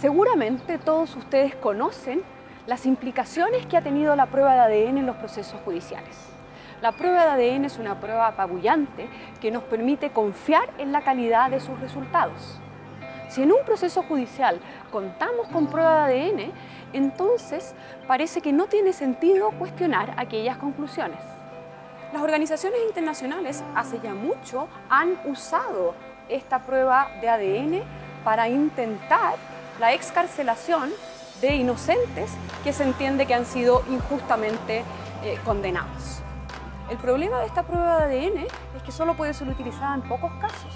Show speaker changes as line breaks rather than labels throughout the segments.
Seguramente todos ustedes conocen las implicaciones que ha tenido la prueba de ADN en los procesos judiciales. La prueba de ADN es una prueba apabullante que nos permite confiar en la calidad de sus resultados. Si en un proceso judicial contamos con prueba de ADN, entonces parece que no tiene sentido cuestionar aquellas conclusiones. Las organizaciones internacionales hace ya mucho han usado esta prueba de ADN para intentar la excarcelación de inocentes que se entiende que han sido injustamente condenados. El problema de esta prueba de ADN es que solo puede ser utilizada en pocos casos.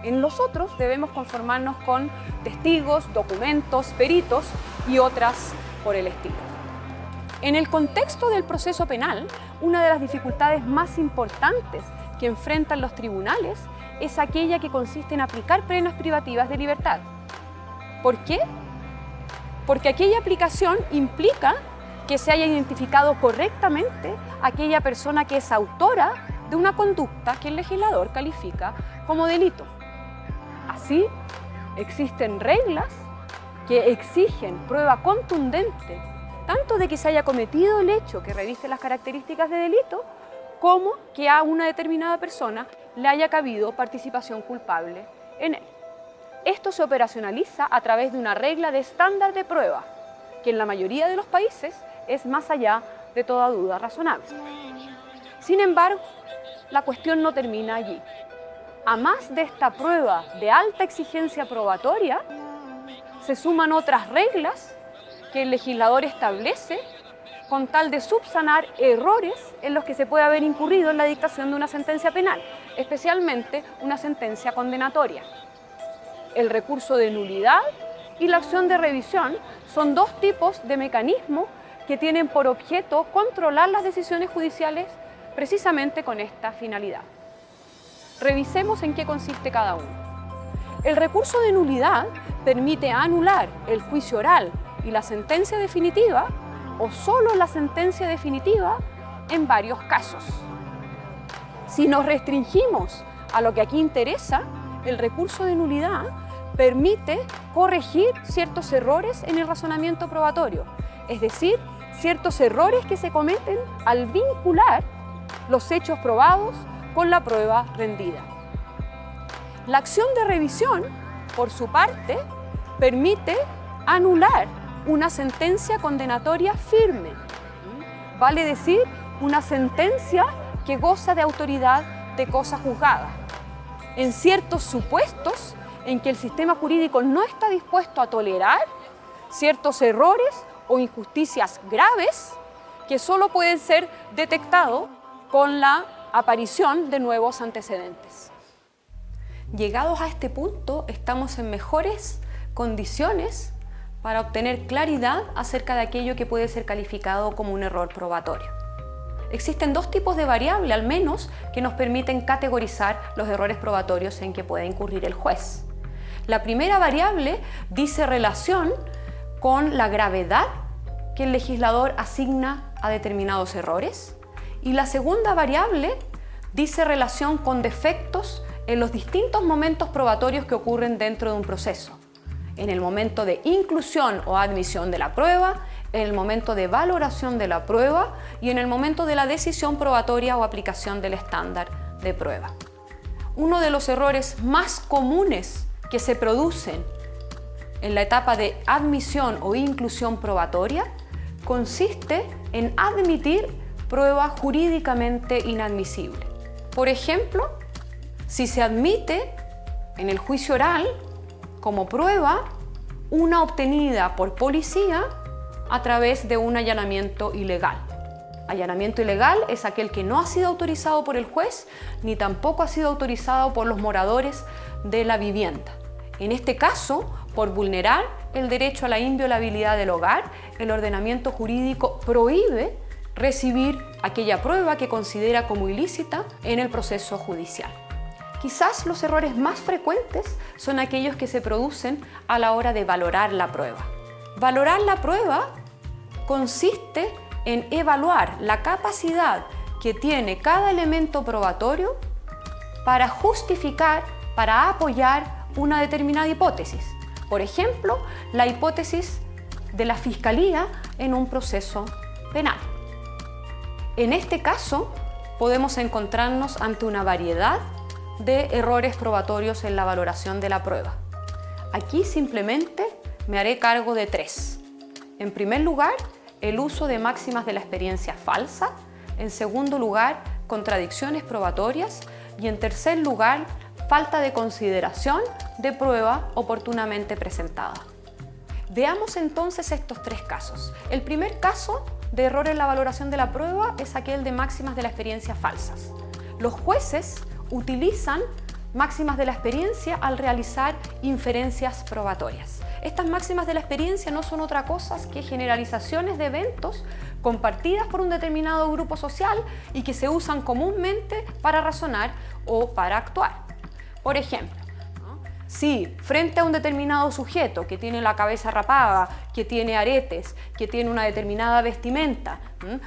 En los otros debemos conformarnos con testigos, documentos, peritos y otras por el estilo. En el contexto del proceso penal, una de las dificultades más importantes que enfrentan los tribunales es aquella que consiste en aplicar penas privativas de libertad. ¿Por qué? Porque aquella aplicación implica que se haya identificado correctamente aquella persona que es autora de una conducta que el legislador califica como delito. Así, existen reglas que exigen prueba contundente, tanto de que se haya cometido el hecho que reviste las características de delito, como que a una determinada persona le haya cabido participación culpable en él. Esto se operacionaliza a través de una regla de estándar de prueba, que en la mayoría de los países es más allá de toda duda razonable. Sin embargo, la cuestión no termina allí. A más de esta prueba de alta exigencia probatoria, se suman otras reglas que el legislador establece con tal de subsanar errores en los que se puede haber incurrido en la dictación de una sentencia penal, especialmente una sentencia condenatoria. El recurso de nulidad y la acción de revisión son dos tipos de mecanismos que tienen por objeto controlar las decisiones judiciales precisamente con esta finalidad. Revisemos en qué consiste cada uno. El recurso de nulidad permite anular el juicio oral y la sentencia definitiva o solo la sentencia definitiva en varios casos. Si nos restringimos a lo que aquí interesa, el recurso de nulidad permite corregir ciertos errores en el razonamiento probatorio, es decir, ciertos errores que se cometen al vincular los hechos probados con la prueba rendida. La acción de revisión, por su parte, permite anular una sentencia condenatoria firme, vale decir, una sentencia que goza de autoridad de cosa juzgada. En ciertos supuestos en que el sistema jurídico no está dispuesto a tolerar ciertos errores o injusticias graves que solo pueden ser detectados con la aparición de nuevos antecedentes. Llegados a este punto, estamos en mejores condiciones para obtener claridad acerca de aquello que puede ser calificado como un error probatorio. Existen dos tipos de variables, al menos, que nos permiten categorizar los errores probatorios en que puede incurrir el juez. La primera variable dice relación con la gravedad que el legislador asigna a determinados errores y la segunda variable dice relación con defectos en los distintos momentos probatorios que ocurren dentro de un proceso. En el momento de inclusión o admisión de la prueba, en el momento de valoración de la prueba y en el momento de la decisión probatoria o aplicación del estándar de prueba. Uno de los errores más comunes que se producen en la etapa de admisión o inclusión probatoria consiste en admitir prueba jurídicamente inadmisible. Por ejemplo, si se admite en el juicio oral como prueba una obtenida por policía a través de un allanamiento ilegal. Allanamiento ilegal es aquel que no ha sido autorizado por el juez ni tampoco ha sido autorizado por los moradores de la vivienda. En este caso, por vulnerar el derecho a la inviolabilidad del hogar, el ordenamiento jurídico prohíbe recibir aquella prueba que considera como ilícita en el proceso judicial. Quizás los errores más frecuentes son aquellos que se producen a la hora de valorar la prueba. Valorar la prueba consiste en evaluar la capacidad que tiene cada elemento probatorio para justificar, para apoyar una determinada hipótesis. Por ejemplo, la hipótesis de la Fiscalía en un proceso penal. En este caso, podemos encontrarnos ante una variedad de errores probatorios en la valoración de la prueba. Aquí simplemente me haré cargo de 3. En primer lugar, el uso de máximas de la experiencia falsa. En segundo lugar, contradicciones probatorias. Y en tercer lugar, falta de consideración de prueba oportunamente presentada. Veamos entonces estos 3 casos. El primer caso de error en la valoración de la prueba es aquel de máximas de la experiencia falsas. Los jueces utilizan máximas de la experiencia al realizar inferencias probatorias. Estas máximas de la experiencia no son otra cosa que generalizaciones de eventos compartidas por un determinado grupo social y que se usan comúnmente para razonar o para actuar. Por ejemplo, si frente a un determinado sujeto que tiene la cabeza rapada, que tiene aretes, que tiene una determinada vestimenta,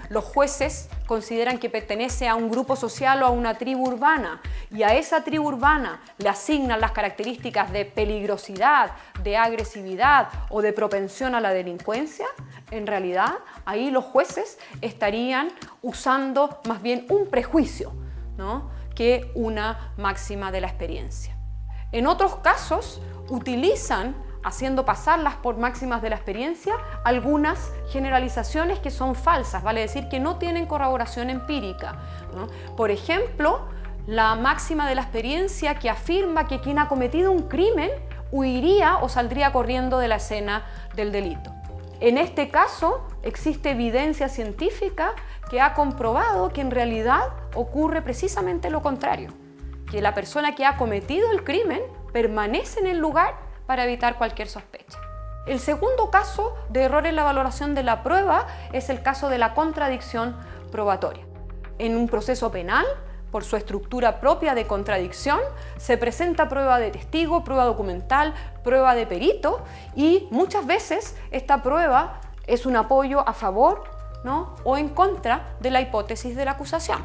los jueces consideran que pertenece a un grupo social o a una tribu urbana y a esa tribu urbana le asignan las características de peligrosidad, de agresividad o de propensión a la delincuencia, en realidad ahí los jueces estarían usando más bien un prejuicio, ¿no?, que una máxima de la experiencia. En otros casos, utilizan, haciendo pasarlas por máximas de la experiencia, algunas generalizaciones que son falsas, vale decir que no tienen corroboración empírica, ¿no? Por ejemplo, la máxima de la experiencia que afirma que quien ha cometido un crimen huiría o saldría corriendo de la escena del delito. En este caso, existe evidencia científica que ha comprobado que en realidad ocurre precisamente lo contrario, que la persona que ha cometido el crimen permanece en el lugar para evitar cualquier sospecha. El segundo caso de error en la valoración de la prueba es el caso de la contradicción probatoria. En un proceso penal, por su estructura propia de contradicción, se presenta prueba de testigo, prueba documental, prueba de perito y muchas veces esta prueba es un apoyo a favor, ¿no?, o en contra de la hipótesis de la acusación.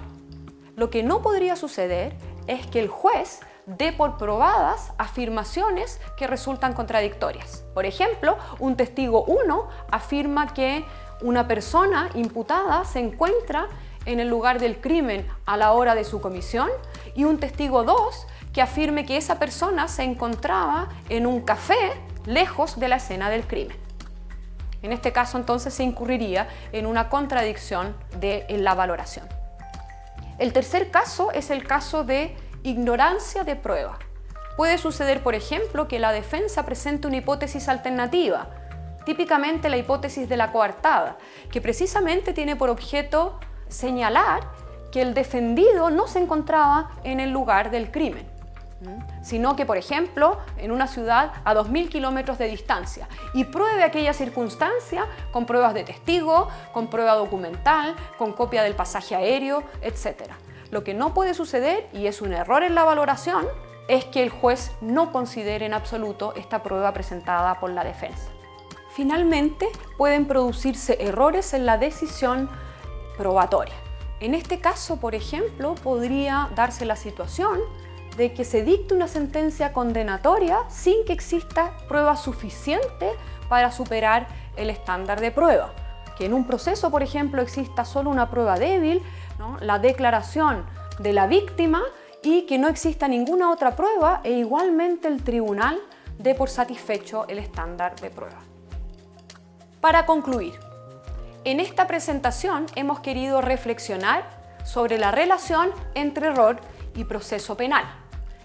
Lo que no podría suceder es que el juez dé por probadas afirmaciones que resultan contradictorias. Por ejemplo, un testigo 1 afirma que una persona imputada se encuentra en el lugar del crimen a la hora de su comisión y un testigo 2 que afirme que esa persona se encontraba en un café lejos de la escena del crimen. En este caso, entonces, se incurriría en una contradicción en la valoración. El tercer caso es el caso de ignorancia de prueba. Puede suceder, por ejemplo, que la defensa presente una hipótesis alternativa, típicamente la hipótesis de la coartada, que precisamente tiene por objeto señalar que el defendido no se encontraba en el lugar del crimen, sino que, por ejemplo, en una ciudad a 2000 kilómetros de distancia y pruebe aquella circunstancia con pruebas de testigo, con prueba documental, con copia del pasaje aéreo, etc. Lo que no puede suceder, y es un error en la valoración, es que el juez no considere en absoluto esta prueba presentada por la defensa. Finalmente, pueden producirse errores en la decisión probatoria. En este caso, por ejemplo, podría darse la situación de que se dicte una sentencia condenatoria sin que exista prueba suficiente para superar el estándar de prueba. Que en un proceso, por ejemplo, exista solo una prueba débil, ¿no?, la declaración de la víctima, y que no exista ninguna otra prueba e igualmente el tribunal dé por satisfecho el estándar de prueba. Para concluir, en esta presentación hemos querido reflexionar sobre la relación entre error y proceso penal.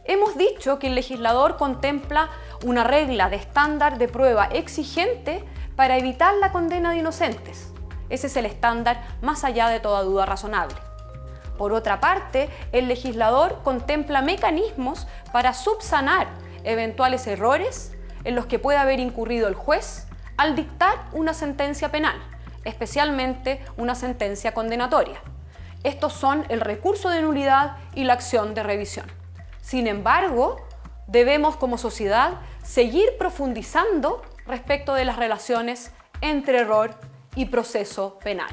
Hemos dicho que el legislador contempla una regla de estándar de prueba exigente para evitar la condena de inocentes. Ese es el estándar más allá de toda duda razonable. Por otra parte, el legislador contempla mecanismos para subsanar eventuales errores en los que puede haber incurrido el juez al dictar una sentencia penal, especialmente una sentencia condenatoria. Estos son el recurso de nulidad y la acción de revisión. Sin embargo, debemos como sociedad seguir profundizando respecto de las relaciones entre error y proceso penal.